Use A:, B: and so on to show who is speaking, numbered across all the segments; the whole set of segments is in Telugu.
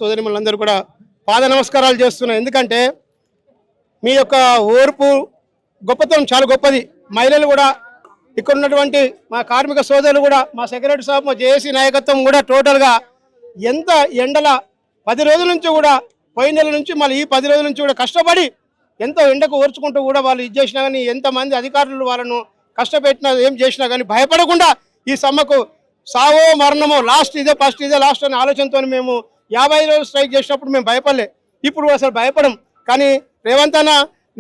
A: సోదరిమణులందరూ కూడా పాద నమస్కారాలు చేస్తున్నాను. ఎందుకంటే మీ యొక్క ఓర్పు గొప్పతనం చాలా గొప్పది. మహిళలు కూడా ఇక్కడ ఉన్నటువంటి మా కార్మిక సోదరులు కూడా మా సెక్రటరీ సాబ్ మా జేఏసీ నాయకత్వం కూడా టోటల్గా ఎంత ఎండల 10 రోజుల నుంచి కూడా పోయిన నెల నుంచి మళ్ళీ ఈ 10 రోజుల నుంచి కూడా కష్టపడి ఎంతో ఎండకు ఓర్చుకుంటూ కూడా వాళ్ళు ఇది చేసినా కానీ ఎంతమంది అధికారులు వాళ్ళను కష్టపెట్టినా ఏం చేసినా కానీ భయపడకుండా ఈ సమ్మకు సావో మరణమో లాస్ట్ ఇదే ఫస్ట్ ఇదే లాస్ట్ అనే ఆలోచనతో మేము 50 రోజులు స్ట్రైక్ చేసినప్పుడు మేము భయపడలే. ఇప్పుడు అసలు భయపడం. కానీ రేవంత్ అన్న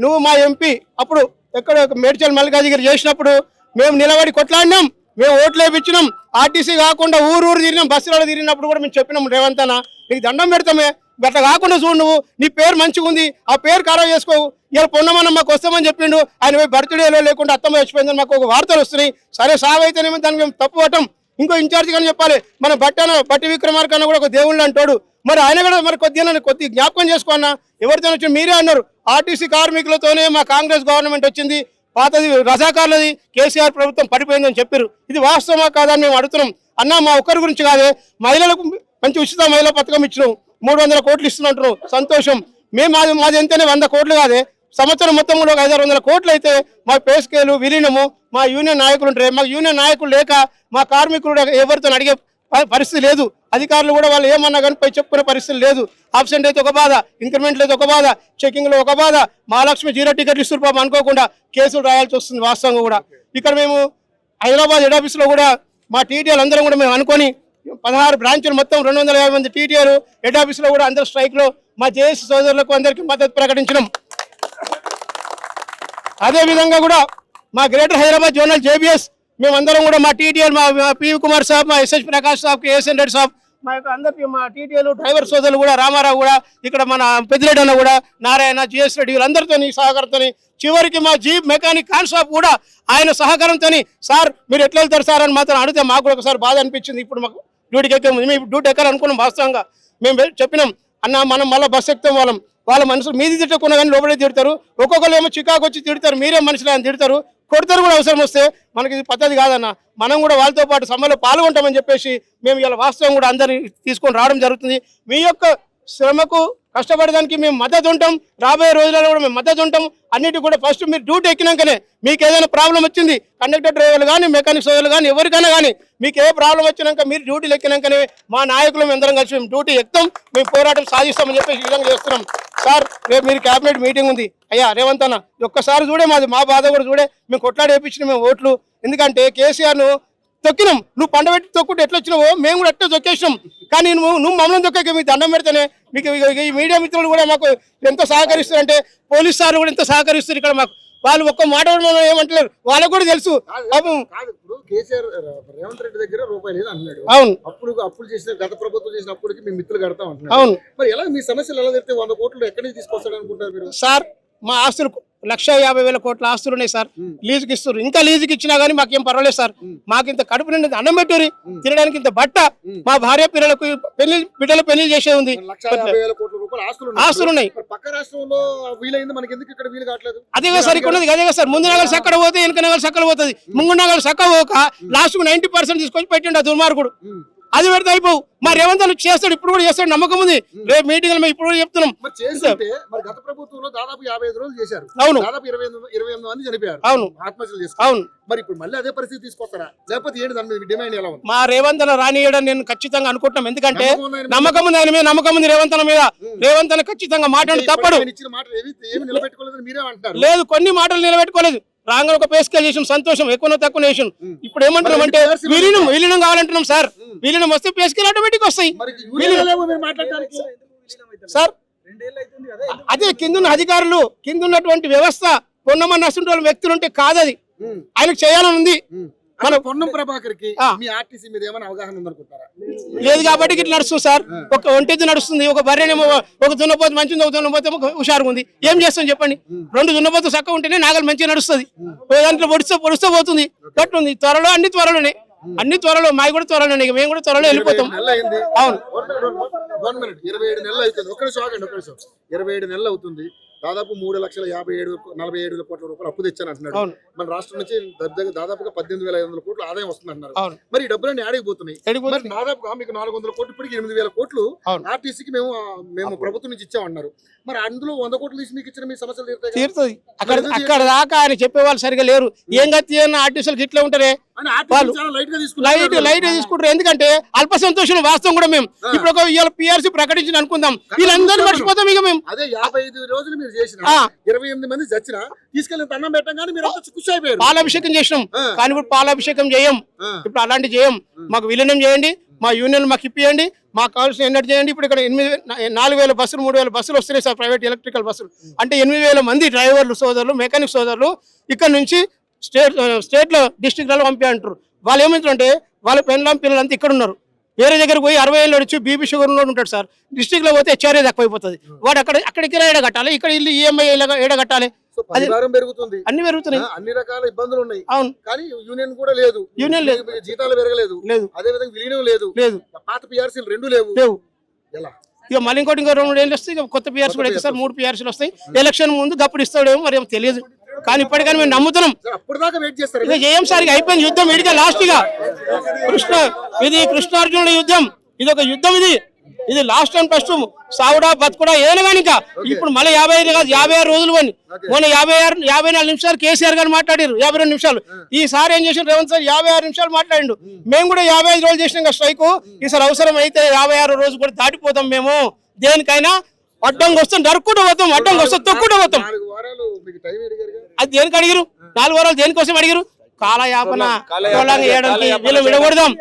A: నువ్వు మా ఎంపీ అప్పుడు ఎక్కడ మేడ్చల్ మల్లికార్జున చేసినప్పుడు మేము నిలబడి కొట్లాడినాం, మేము ఓట్లు వేయించినాం. ఆర్టీసీ కాకుండా ఊరు తిరిగినాం, బస్సులలో తిరిగినప్పుడు కూడా మేము చెప్పినాం రేవంత్ అన్న నీకు దండం పెడతామే, గట్లా కాకుండా చూడు, నువ్వు నీ పేరు మంచిగా ఉంది, ఆ పేరు ఖరాబ్ చేసుకోవు. ఇలా పొన్నమన్న మాకు వస్తామని చెప్పిండు, ఆయన పోయి బర్త్డేలో లేకుండా అత్తమ్మ చచ్చిపోయిందని మాకు ఒక వార్తలు వస్తున్నాయి. సరే సాగు అయితేనేమో దానికి మేము తప్పు పట్టం. ఇంకో ఇన్ఛార్జ్ కానీ చెప్పాలి, మన బట్టి విక్రమార్కన్న కూడా ఒక దేవుళ్ళు అంటాడు. మరి ఆయన కూడా మరి కొద్ది జ్ఞాపకం చేసుకున్నా. ఎవరితో వచ్చి మీరే అన్నారు ఆర్టీసీ కార్మికులతోనే మా కాంగ్రెస్ గవర్నమెంట్ వచ్చింది, పాతది రజాకార్లది కేసీఆర్ ప్రభుత్వం పడిపోయిందని చెప్పారు. ఇది వాస్తవమా కాదని మేము అడుగుతున్నాం. అన్న మా ఒక్కరి గురించి కాదే, మహిళలకు మంచి ఉచిత మహిళా పథకం ఇచ్చినాం, 300 కోట్లు ఇస్తున్నట్టు సంతోషం. మేము మాది ఎంతనే 100 కోట్లు కాదే, సంవత్సరం మొత్తం కూడా 500 కోట్లు అయితే మా పే స్కేలు విలీనము మా యూనియన్ నాయకులు ఉంటారు. మాకు యూనియన్ నాయకులు లేక మా కార్మికులు ఎవరితో అడిగే పరిస్థితి లేదు. అధికారులు కూడా వాళ్ళు ఏమన్నా కానీ పోయి చెప్పుకునే పరిస్థితి లేదు. ఆబ్సెంట్ అయితే ఒక బాధ, ఇంక్రిమెంట్లు అయితే ఒక బాధ, చెకింగ్లో ఒక బాధ, మహాలక్ష్మి 0 టికెట్లు ఇస్తారు పాపం అనుకోకుండా కేసులు రాయాల్సి వస్తుంది. వాస్తవంగా కూడా ఇక్కడ మేము హైదరాబాద్ హెడ్ ఆఫీస్లో కూడా మా టీటీఆర్లు అందరం కూడా మేము అనుకొని 16 బ్రాంచులు మొత్తం 250 మంది టీటీఆర్ హెడ్ ఆఫీస్లో కూడా అందరు స్ట్రైక్లో మా జేఏసీ సోదరులకు అందరికీ మద్దతు ప్రకటించినాం. అదేవిధంగా కూడా మా గ్రేటర్ హైదరాబాద్ జోనల్ జేబీఎస్ మేమందరం కూడా మా టీటీఎల్ మా పివి కుమార్ సాబ్, మా ఎస్ఎస్ ప్రకాష్ సాబ్, కేఎస్ఎన్ రెడ్డి సాబ్, మా యొక్క అందరికీ మా టీటీఎల్ డ్రైవర్ సోదరులు కూడా రామారావు కూడా ఇక్కడ మన పెద్దిరెడ్డి అన్న కూడా నారాయణ జిఎస్ రెడ్డి వీళ్ళందరితో సహకారంతో చివరికి మా జీప్ మెకానిక్ ఖాన్ సాబ్ కూడా ఆయన సహకారంతో సార్ మీరు ఎట్లా వెళ్తారు సార్ అని మాత్రం అడిగితే మాకు కూడా ఒకసారి బాధ అనిపించింది. ఇప్పుడు మాకు డ్యూటీకి ఎక్కాము, మేము డ్యూటీ ఎక్కాలనుకున్నాం. వాస్తవంగా మేము చెప్పినాం అన్న మనం మళ్ళీ బస్సు ఎక్కుతాం, వాళ్ళ మనుషులు మీది తిట్టకున్నా కానీ లోపలే తిడతారు. ఒక్కొక్కరు ఏమో చికాకు వచ్చి తిడతారు, మీరే మనుషులు అని తిడతారు, కొడతారు కూడా అవసరం వస్తే. మనకి ఇది పద్ధతి కాదన్న, మనం కూడా వాళ్ళతో పాటు సమ్మెలో పాల్గొంటామని చెప్పేసి మేము ఇలా వాస్తవం కూడా అందరినీ తీసుకొని రావడం జరుగుతుంది. మీ యొక్క శ్రమకు కష్టపడడానికి మేము మద్దతు ఉంటాం, రాబోయే రోజులలో కూడా మేము మద్దతు ఉంటాం. అన్నిటి కూడా ఫస్ట్ మీరు డ్యూటీ ఎక్కినాకనే మీకు ఏదైనా ప్రాబ్లం వచ్చింది, కండక్టర్ డ్రైవర్లు కానీ మెకానిక్ సోదరులు కానీ ఎవరికైనా కానీ మీకు ఏ ప్రాబ్లం వచ్చినాక మీరు డ్యూటీలు ఎక్కినాకనే మా నాయకులు అందరం కలిసి మేము డ్యూటీ ఎక్కుతాం, మేము పోరాటం సాధిస్తామని చెప్పేసి ఈ విధంగా చేస్తున్నాం. సార్ రేపు మీరు క్యాబినెట్ మీటింగ్ ఉంది, అయ్యా రేవంత్ అన్న ఒక్కసారి చూడే మా బాధ కూడా చూడే. మేము కొట్లాడి వేయించినాం మేము ఓట్లు, ఎందుకంటే కేసీఆర్ను తొక్కినాం. నువ్వు పండ పెట్టి తొక్కుంటే ఎట్లా వచ్చినావో మేము కూడా ఎట్లా తొక్కేసినాం. కానీ నువ్వు మమ్మల్ని తొక్కాక మీకు దండం పెడితేనే మీకు ఈ మీడియా మిత్రులు కూడా మాకు ఎంతో సహకరిస్తారు. అంటే పోలీస్ సార్లు కూడా ఎంతో సహకరిస్తారు. ఇక్కడ మాకు వాళ్ళు ఒక్క మాట ఏమంటలేరు, వాళ్ళకు కూడా తెలుసు.
B: రేవంత్ రెడ్డి దగ్గర రూపాయలు లేదు అన్నాడు.
A: అవును,
B: అప్పులు చేసిన గత ప్రభుత్వం చేసిన అప్పుడుకి మీ మిత్రులు కడతాం అంటున్నారు.
A: అవును,
B: మరి ఎలా మీ సమస్యలు ఎలా తెస్తే 100 కోట్లు ఎక్కడి నుంచి తీసుకొస్తాడు అనుకుంటారు మీరు?
A: సార్ మా ఆస్తులు 1,50,000 కోట్ల ఆస్తులు ఉన్నాయి సార్, లీజుకి ఇస్తారు. ఇంకా లీజుకి ఇచ్చినా గానీ మాకేం పర్వాలేదు సార్. మాకు ఇంత కడుపు నిండి అన్నం పెట్టురి, తినడానికి ఇంత బట్ట, మా భార్య పిల్లలకు బిడ్డల పెళ్లి చేసేది ఉంది.
B: 1,50,000 కోట్ల రూపాయల
A: ఆస్తులు ఉన్నాయి.
B: పక్క రాష్ట్రంలో వీలైంది, మనకి ఎందుకు ఇక్కడ వీలు కావట్లేదు?
A: అదే కదా సార్ ఇక్కడ ఉన్నది. అదే కదా సార్, ముందు నగలు సక్కడ పోతే వెనుక నగలు సక్కలు పోతుంది. ముందు నగలు సక్క పోక లాస్ట్ 90% తీసుకొచ్చి పెట్టిండు ఆ దుర్మార్గుడు. అది పెడితే అయిపోవు. మా రేవంత్ చేస్తాడు, ఇప్పుడు కూడా చేస్తాడు, నమ్మకం ఉంది. రేపు మీటింగ్ మేము ఇప్పుడు కూడా చెప్తున్నాం.
B: గత ప్రభుత్వంలో దాదాపు 55 రోజులు చేశారు.
A: అవును,
B: దాదాపు 28 మంది చనిపోయారు.
A: అవును,
B: ఆత్మహత్యలు చేస్తారు. అవును, మరి ఇప్పుడు మళ్ళీ అదే పరిస్థితి తీసుకొస్తారా, లేకపోతే ఏంటి దాని మీద డిమాండ్ ఎలా ఉంది?
A: మా రేవంత్ రానియడం నేను ఖచ్చితంగా అనుకుంటున్నాం. ఎందుకంటే నమ్మకం ఉంది ఆయన మీద, నమ్మకం ఉంది రేవంత్ మీద. రేవంత్ ఖచ్చితంగా మాటలు తప్పడు.
B: ఇచ్చిన మాటలు ఏమి నిలబెట్టుకోలేదు మీరే అంటారు.
A: లేదు, కొన్ని మాటలు నిలబెట్టుకోలేదు. రాంగ ఒక పేస్కేల్ చేసాం, సంతోషం, ఎక్కువ తక్కువ చేసాం. ఇప్పుడు ఏమంటున్నాం అంటే విలీనం కావాలంటున్నాం సార్. విలీనం వస్తే పేస్కేల్ ఆటోమేటిక్ వస్తాయి సార్. అదే కింద అధికారులు, కింద ఉన్నటువంటి వ్యవస్థ పొన్నమన్న అసలు వ్యక్తులు ఉంటే కాదు, అది ఆయనకు చేయాలని ఉంది.
B: మన పొన్నం ప్రభాకర్ కి మీ ఆర్టీసీ మీద ఏమైనా అవగాహన ఉందనుకుంటారా?
A: లేదు కాబట్టి ఇట్లా నడుస్తుంది సార్. ఒక ఒంటెద్దు నడుస్తుంది, ఒక బర్రెనేమో ఒక దున్నపోతు మంచిది, ఒక దున్నపోతు హుషారుగా ఉంది. ఏం చేస్తాం చెప్పండి? 2 దున్నపోతు చక్కగా ఉంటేనే నాగలు మంచిగా నడుస్తుంది. దాంట్లో పొడుస్తూ పోతుంది. గట్టుంది. త్వరలో అన్ని త్వరలోనే, అన్ని త్వరలో, మావి కూడా త్వరలోనే, మేము కూడా త్వరలో వెళ్ళిపోతాం. అవును,
B: 27 నెలలు అవుతుంది. 27 నెలలు అవుతుంది దాదాపు 3,57,47,000 కోట్ల రూపాయలు అప్పు తెచ్చాను అంటున్నాడు.
A: అవును.
B: మన రాష్ట్రం నుంచి దాదాపుగా 18,500 కోట్లు ఆదాయం వస్తుంది అంటున్నారు.
A: అవును.
B: మరి ఈ డబ్బులన్నీ ఆడిపోతున్నాయి.
A: ఎడిగిపోతుంది.
B: మరి దాదాపుగా మీకు 400 కోట్లు ఇప్పటికి 8,000 కోట్లు
A: అవును.
B: ఆర్టీసీకి మేము ప్రభుత్వం నుంచి ఇచ్చామన్నారు. మరి అందులో 100 కోట్లు తీసి మీకు ఇచ్చిన మీ సమస్యలు తీరుతాయి కదా?
A: తీరుతుంది. అక్కడ దాకా ఆయన చెప్పేవాళ్ళు సరిగా లేరు. ఏం గతి ఆర్టీసీలకు ఇట్లా ఉంటారే,
B: అని ఆర్టీసీ చాలా లైట్ గా తీసుకున్నారు.
A: లైట్ తీసుకుంటారు. ఎందుకంటే అల్ప సంతోషం వాస్తవం కూడా మేము ఇప్పుడు ఒక ఇవాళ పిఆర్సీ ప్రకటించిన అనుకుందాం, వీళ్ళందరూ మర్చిపోతాం ఇక మేము.
B: అదే 55 రోజులు మీరు చేసిన 28 మంది చచ్చిన తీసుకెళ్ళి దండం పెట్టంగానే మీరు అంతా ఖుషి అయిపోయారు.
A: పాలాభిషేకం చేసినాం, కానీ ఇప్పుడు పాలాభిషేకం చేయం. ఇప్పుడు అలాంటి చేయం. మాకు విలీనం చేయండి, మా యూనియన్ మాకు ఇప్పియండి, మాకు కావాల్సిన ఎన్నట్టు చేయండి. ఇప్పుడు ఇక్కడ 4,000 బస్సులు 3,000 బస్సులు వస్తున్నాయి సార్, ప్రైవేట్ ఎలక్ట్రికల్ బస్సులు. అంటే 8,000 మంది డ్రైవర్లు సోదరులు, మెకానిక్ సోదరులు ఇక్కడ నుంచి స్టేట్లో డిస్ట్రిక్ట్లలో పంపి అంటారు. వాళ్ళు ఏమంటారంటే వాళ్ళ పెళ్ళం పిల్లలు అంతా ఇక్కడ ఉన్నారు. వేరే దగ్గర పోయి 60 ఏళ్ళు వచ్చి బీపీ షుగర్ ఉన్నోడు ఉంటాడు సార్. డిస్ట్రిక్ట్లో పోతే హెచ్ఆర్ఏ తక్కువైపోతుంది. వాడు అక్కడికి ఏడ కట్టాలి, ఇక్కడ ఇల్లు ఈఎంఐ ఏడ కట్టాలి.
B: పెరుగుతుంది,
A: అన్ని పెరుగుతున్నాయి,
B: అన్ని రకాల ఇబ్బందులు ఉన్నాయి.
A: అవును.
B: కానీ యూనియన్ కూడా లేదు,
A: యూనియన్ లేదు,
B: జీతాలు పెరగలేదు,
A: లేదు.
B: అదే విధంగా విలీనం లేదు, పాత పిఆర్సీలు 2 లేవు. ఎలా
A: ఇక మళ్ళీ ఇంకోటి 2 ఏళ్ళు వస్తాయి, కొత్త పిఆర్సీ కూడా అయితే సార్ 3 పిఆర్సీలు వస్తాయి. ఎలక్షన్ ముందు గప్పుడు ఇస్తాడేమో మరి ఏమో తెలియదు. కానీ ఇప్పటికైనా మేము నమ్ముతున్నాం.
B: అప్పుడు దాకా వెయిట్ చేస్తారు.
A: ఇక ఏం సార్, ఇక అయిపోయింది యుద్ధం. ఇడిగా లాస్ట్ గా ఇది కృష్ణార్జునుల యుద్ధం. ఇది ఒక యుద్ధం, ఇది లాస్ట్ అండ్ ఫస్ట్. సావుడా బతుకుడా ఏదైనా కానీ ఇంకా ఇప్పుడు మళ్ళీ 55 కాదు 56 రోజులు అని మొన్న 54 నిమిషాలు కేసీఆర్ గారు మాట్లాడారు. 52 నిమిషాలు. ఈసారి ఏం చేసిన రేవంత్ సార్ 56 నిమిషాలు మాట్లాడిండు. మేము కూడా 55 రోజులు చేసినాం స్ట్రైక్. ఈసారి అవసరం అయితే 56 రోజు కూడా దాటిపోతాం మేము. దేనికైనా అడ్డంగా వస్తాం, నరుక్కుంటూ పోతాం, అడ్డంగా వస్తాం, తొక్కుంటూ పోతాం. అది దేనికి అడిగారు? 4 వారాలు దేనికోసం అడిగారు? కాలయాపన వేయడానికి వీళ్ళు విడగొడదాం.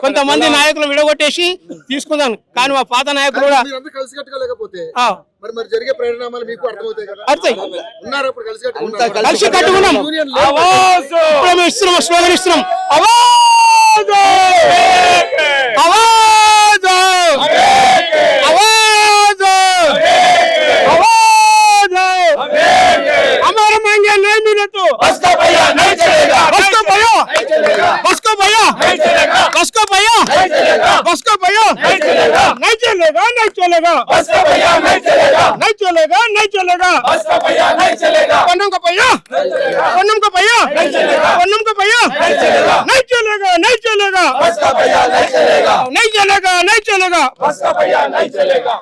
A: కొంతమంది నాయకులు విడగొట్టేసి తీసుకుందాం. కానీ మా పాత నాయకులు కూడా కలిసి కట్టుకున్నాం. మేము ఇస్తున్నాం, స్లోగన్ ఇస్తున్నాం. हमारा मांगे नहीं मिले तो बस का भैया नहीं चलेगा, बस का भैया, बस का भैया, बस का भैया, बस का भैया नहीं चलेगा, नहीं चलेगा, नहीं चलेगा, बस का भैया नहीं चलेगा, नहीं चलेगा, नहीं चलेगा, बस का भैया नहीं चलेगा, पन्नम का भैया, पन्नम का भैया नहीं चलेगा, पन्नम का भैया नहीं चलेगा, नहीं चलेगा, नहीं चलेगा, बस का भैया नहीं चलेगा, नहीं चलेगा, नहीं चलेगा, बस का भैया नहीं चलेगा.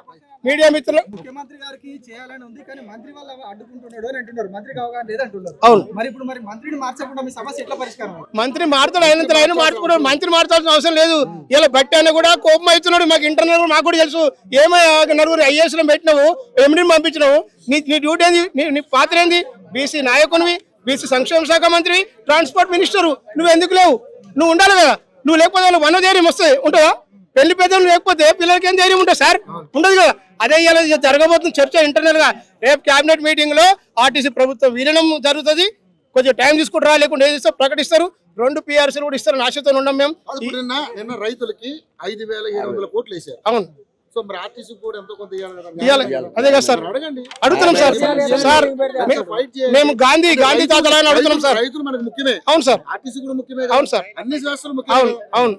A: మీడియా మిత్రులు,
C: ముఖ్యమంత్రి గారికి చేయాలని ఉంది కానీ మంత్రి వాళ్ళు అడ్డుకుంటున్నాడు అని అంటున్నారు. మంత్రికి అవగాహన లేదంటున్నారు.
A: అవును.
C: మరి ఇప్పుడు మంత్రిని మార్చకుండా మీ సమస్య ఎట్లా పరిష్కారం?
A: మంత్రి మారుతాడు, అయినంత ఆయన మార్చుకున్నాడు. మంత్రి మార్చాల్సిన అవసరం లేదు. ఇలా బట్టి అయినా కూడా కోపం అవుతున్నాడు. మాకు ఇంటర్నల్ మాకు కూడా తెలుసు. ఏమో 9 ఐఏఎస్ పెట్టినావు, ఎండిని పంపించినావు. నీ డ్యూటీ ఏంది? నీ పాత్ర ఏంది? బీసీ నాయకునివి, బీసీ సంక్షేమ శాఖ మంత్రి, ట్రాన్స్పోర్ట్ మినిస్టర్. నువ్వు ఎందుకు లేవు? నువ్వు ఉండాలి కదా. నువ్వు లేకపోతే వాళ్ళు వనోధైర్యం వస్తాయి ఉంటుందా? పెళ్లి పెద్దలు లేకపోతే పిల్లలకి ఏం ధైర్యం ఉంటుంది సార్? ఉండదు కదా. అదే ఇలా జరగబోతుంది చర్చ ఇంటర్నల్ గా. రేపు కేబినెట్ మీటింగ్ లో ఆర్టీసీ ప్రభుత్వం విలీనం జరుగుతుంది. కొంచెం టైం తీసుకుంటారా, లేకుంటే ఏది ప్రకటిస్తారు. 2 పిఆర్సీలు కూడా ఇస్తారని ఆశతో ఉన్నాం మేము.
B: నిన్న రైతులకి 5,700 కోట్లు వేసారు.
A: అవును.
B: సో మరి ఆర్టీసీ కూడా ఎంతో కొంత
A: ఇవ్వాలి. అదే కదా సార్ అడుగుతున్నాం సార్. సార్ మేము గాంధీ తాతలని అడుగుతున్నాం సార్.
B: రైతులు మనకు ముఖ్యమే.
A: అవును సార్.
B: ఆర్టీసీ కూడా ముఖ్యమే.
A: అవును సార్.
B: అన్ని శాస్త్రాలు
A: అవును. అవును.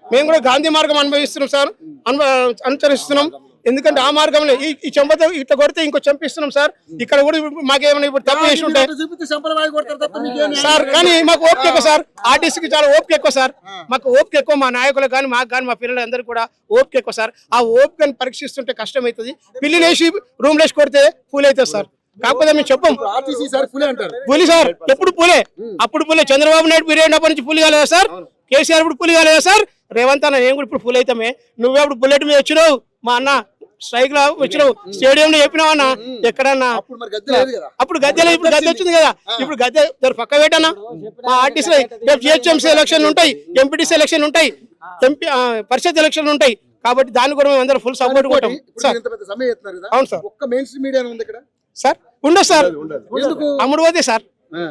A: మేము కూడా గాంధీ మార్గం అనుభవిస్తున్నాం సార్, అనుసరిస్తున్నాం. ఎందుకంటే ఆ మార్గంలో ఈ చెంపతో ఇట్లా కొడితే ఇంకో చంపిస్తున్నాం సార్. ఇక్కడ కూడా మాకేమైనా ఇప్పుడు తప్పు చేసి ఉంటాయి సార్. కానీ మాకు ఓపిక ఎక్కువ సార్. ఆర్టీసీకి చాలా ఓపిక ఎక్కువ సార్. మాకు ఓపిక ఎక్కువ. మా నాయకులకు కానీ మాకు కానీ మా పిల్లలందరూ కూడా ఓపిక ఎక్కువ సార్. ఆ ఓపికని పరీక్షిస్తుంటే కష్టం అవుతుంది. పిల్లి లేచి రూమ్ లేచి కొడితే పూల్ అవుతుంది సార్. కాకపోతే మేము చెప్పం పులి సార్. ఎప్పుడు పూలే, అప్పుడు పూలే. చంద్రబాబు నాయుడు పీరియడ్ అప్పటి నుంచి పులి కాలేదా సార్? కేసీఆర్ ఇప్పుడు పులి కాలేదా సార్? రేవంత్ అన్న నేను కూడా ఇప్పుడు ఫుల్ అవుతామే. నువ్వెప్పుడు బుల్లెట్ మీద వచ్చినావు, మా అన్న స్ట్రైక్ లో వచ్చినావు, స్టేడియం లో చెప్పినావు అన్న. ఎక్కడన్నా అప్పుడు గద్దె లేదు, ఇప్పుడు గద్దె వచ్చింది కదా. ఇప్పుడు గద్దె పక్క పెట్టన్నా. మా ఆర్టీసీ రేపు జిహెచ్ఎంసీ ఎలక్షన్ ఉంటాయి, ఎంపీటీసీ ఎలక్షన్ ఉంటాయి, పరిషత్ ఎలక్షన్ ఉంటాయి. కాబట్టి దాన్ని కూడా మేము అందరూ ఫుల్ సపోర్ట్ ఉంటాం సార్. అవును సార్. సార్ ఉండదు సార్. అమ్ముడు పోతే సార్,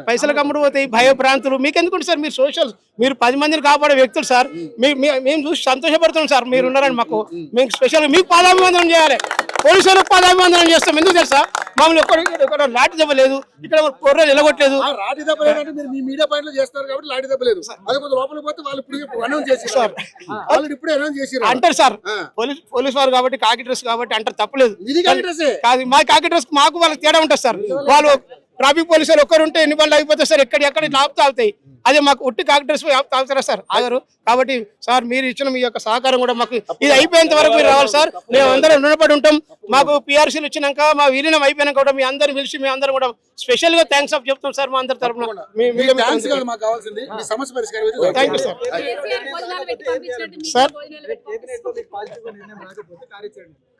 A: పైసలకు అమ్ముడు పోతాయి, భయభ్రాంతులు. మీకెందుకుంటే సార్? మీరు సోషల్, మీరు 10 మందిని కాపాడే వ్యక్తులు సార్. మేము చూసి సంతోషపడుతున్నాం సార్. మీరు ఉన్నారని మాకు, మేము స్పెషల్గా మీకు పాదాభివందనం చేయాలి. పోలీసులకు పాదాభివందనం చేస్తాం. ఎందుకు తెలుసా, మమ్మల్ని ఒక్కడ లాఠీ దెబ్బ లేదు, ఇక్కడ పొర్రలు నిలగొట్టలేదు.
B: ఆ రాటి దెబ్బ లేదంటే మీరు మీ మీడియా పాయింట్లు చేస్తారు కాబట్టి లాటి దెబ్బ లేదు. అదే కొంచెం లోపలికి పోతే వాళ్ళు ఇప్పుడు అనౌన్స్ చేసి
A: సార్
B: వాళ్ళు ఇప్పుడే అనౌన్స్ చేసి
A: అంటారు సార్, పోలీస్ వారు కాబట్టి కాకి డ్రెస్ కాబట్టి అంటారు, తప్పలేదు.
B: ఇది కాకి డ్రెస్సే
A: కాదు, మా కాకి డ్రెస్ మాకు వాళ్ళకి తేడా ఉంటుంది సార్. వాళ్ళు ట్రాఫిక్ పోలీసులు ఒక్కరు ఉంటే ఎన్ని బండ్లు అయిపోతాయి సార్, ఎక్కడ ఆపుతా అవుతాయి. అదే మాకు ఉట్టి కాకి డ్రెస్ తాగుతారా సార్, ఆగరు. కాబట్టి సార్ మీరు ఇచ్చిన మీ యొక్క సహకారం కూడా మాకు ఇది అయిపోయేంత వరకు మీరు రావాలి సార్. మేము అందరం రుణపడి ఉంటాం. మాకు పిఆర్సీలు ఇచ్చినాక మా విలీనం అయిపోయినాక కూడా మీ అందరం పిలిచి మీ అందరం కూడా స్పెషల్ గా థ్యాంక్స్ ఆఫ్ చెప్తాం సార్. మా అందరి తరఫున
B: థాంక్స్ కాదు మాకు కావాల్సింది మీ సమస్య పరిష్కారం అయితే.
A: Thank you sir. సార్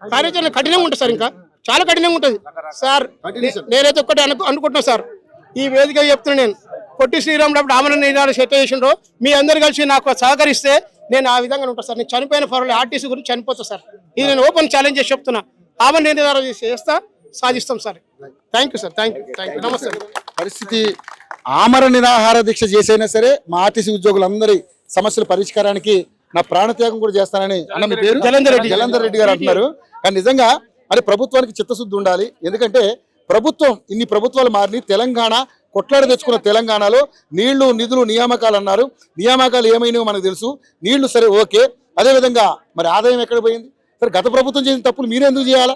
A: కార్యాచరణ కఠినంగా ఉంటుంది సార్, ఇంకా చాలా కఠినంగా ఉంటుంది సార్. నేనైతే ఒక్కటి అనుకుంటున్నా సార్, ఈ వేదిక చెప్తున్నా, నేను పొట్టి శ్రీరాముడు ఆమరణ నిరాహార సెట్ చేసిండ్రో మీ అందరు కలిసి నాకు సహకరిస్తే నేను ఆ విధంగా ఉంటాను సార్. నేను చనిపోయిన పర్వాలేదు, ఆర్టీసీ గురించి చనిపోతా సార్. ఇది నేను ఓపెన్ ఛాలెంజ్ చేసి చెప్తున్నా. ఆమరణ నిరాహార చేస్తా, సాధిస్తాం sir. Thank you sir, thank you, నమస్తే.
B: పరిస్థితి ఆమర నిరాహార దీక్ష చేసైనా సరే మా ఆర్టీసీ ఉద్యోగులందరి సమస్యల పరిష్కారానికి నా ప్రాణత్యాగం కూడా చేస్తానని అన్న మీ పేరు జలంధర్ రెడ్డి గారు అంటున్నారు. కానీ నిజంగా మరి ప్రభుత్వానికి చిత్తశుద్ధి ఉండాలి. ఎందుకంటే ప్రభుత్వం ఇన్ని ప్రభుత్వాలు మారిని తెలంగాణ కొట్లాడ తెచ్చుకున్న తెలంగాణలో నీళ్లు నిధులు నియామకాలు అన్నారు. నియామకాలు ఏమైనాయో మనకు తెలుసు. నీళ్లు సరే ఓకే, అదేవిధంగా మరి ఆదాయం ఎక్కడ పోయింది? సరే గత ప్రభుత్వం చేసిన తప్పులు మీరే ఎందుకు చేయాలా?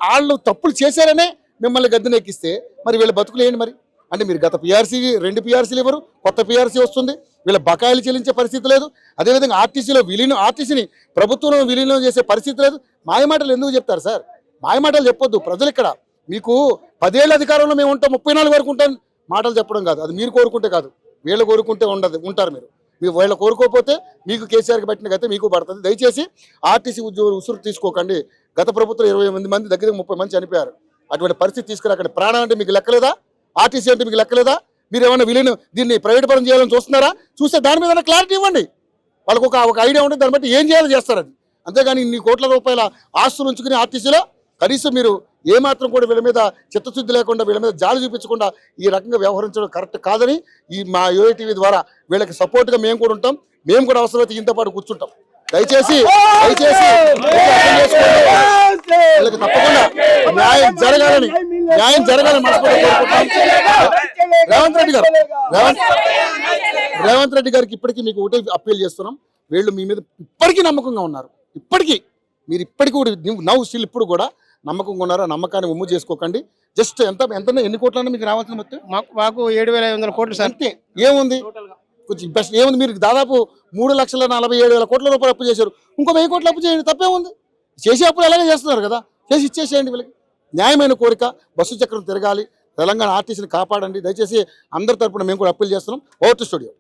B: వాళ్ళు తప్పులు చేశారనే మిమ్మల్ని గద్దెనెక్కిస్తే మరి వీళ్ళ బతుకులు ఏంటి? మరి అంటే మీరు గత పిఆర్సీ 2 పిఆర్సీలు ఇవ్వరు, కొత్త పిఆర్సీ వస్తుంది, వీళ్ళ బకాయిలు చెల్లించే పరిస్థితి లేదు. అదేవిధంగా ఆర్టీసీని ప్రభుత్వంలో విలీనం చేసే పరిస్థితి లేదు. మాయమాటలు ఎందుకు చెప్తారు సార్? మాయమాటలు చెప్పొద్దు. ప్రజలు ఇక్కడ మీకు 10 ఏళ్ళ అధికారంలో మేము ఉంటాం, 34 వరకు ఉంటాం మాటలు చెప్పడం కాదు. అది మీరు కోరుకుంటే కాదు, వీళ్ళు కోరుకుంటే ఉంటారు. మీరు వీళ్ళు కోరుకోకపోతే మీకు కేసీఆర్కి పట్టిన గతే మీకు పడుతుంది. దయచేసి ఆర్టీసీ ఉద్యోగులు ఉసురు తీసుకోకండి. గత ప్రభుత్వం 28 మంది దగ్గర 30 మంది చనిపోయారు. అటువంటి పరిస్థితి తీసుకురాకండి. ప్రాణం అంటే మీకు లెక్కలేదా? ఆర్టీసీ అంటే మీకు లెక్కలేదా? మీరు ఏమైనా విలీనం దీన్ని ప్రైవేట్ పరం చేయాలని చూస్తున్నారా? చూస్తే దాని మీద క్లారిటీ ఇవ్వండి. వాళ్ళకు ఒక ఐడియా ఉంటుంది, దాన్ని బట్టి ఏం చేయాలో చేస్తారు. అది అంతేగాని ఇన్ని కోట్ల రూపాయల ఆస్తులు ఉంచుకుని ఆర్టీసీలో కనీసం మీరు ఏమాత్రం కూడా వీళ్ళ మీద చిత్తశుద్ధి లేకుండా వీళ్ళ మీద జాలి చూపించకుండా ఈ రకంగా వ్యవహరించడం కరెక్ట్ కాదని ఈ మా యూఐటీవీ ద్వారా వీళ్ళకి సపోర్ట్గా మేము కూడా ఉంటాం. మేము కూడా అవసరమైతే ఇంత పాటు కూర్చుంటాం. దయచేసి వీళ్ళకి తప్పకుండా న్యాయం జరగాలని మనస్ఫూర్తిగా కోరుకుంటాం. రేవంత్ రెడ్డి గారికి ఇప్పటికీ మీకు ఒకటే అప్పీల్ చేస్తున్నాం. వీళ్ళు మీ మీద ఇప్పటికీ నమ్మకంగా ఉన్నారు. మీరు ఇప్పటికీ కూడా స్టిల్ ఇప్పుడు కూడా నమ్మకంగా ఉన్నారు. ఆ నమ్మకాన్ని ఉమ్ము చేసుకోకండి. జస్ట్ ఎన్ని కోట్లన్నా మీకు రావాల్సిన మొత్తం
A: మాకు 7,500 కోట్లు సార్.
B: అంతే. ఏముంది కొంచెం బెస్ట్ ఏముంది? మీరు దాదాపు 3,47,000 కోట్ల రూపాయలు అప్పు చేశారు. ఇంకో 1000 కోట్లు అప్పు చేయండి, తప్పేముంది? చేసే అప్పులు అలాగే చేస్తున్నారు కదా, చేసి ఇచ్చేసేయండి. వీళ్ళకి న్యాయమైన కోరిక, బస్సు చక్రం తిరగాలి, తెలంగాణ ఆర్టీసీని కాపాడండి. దయచేసి అందరి తరపున మేము కూడా అప్పీల్ చేస్తున్నాం. Over to studio.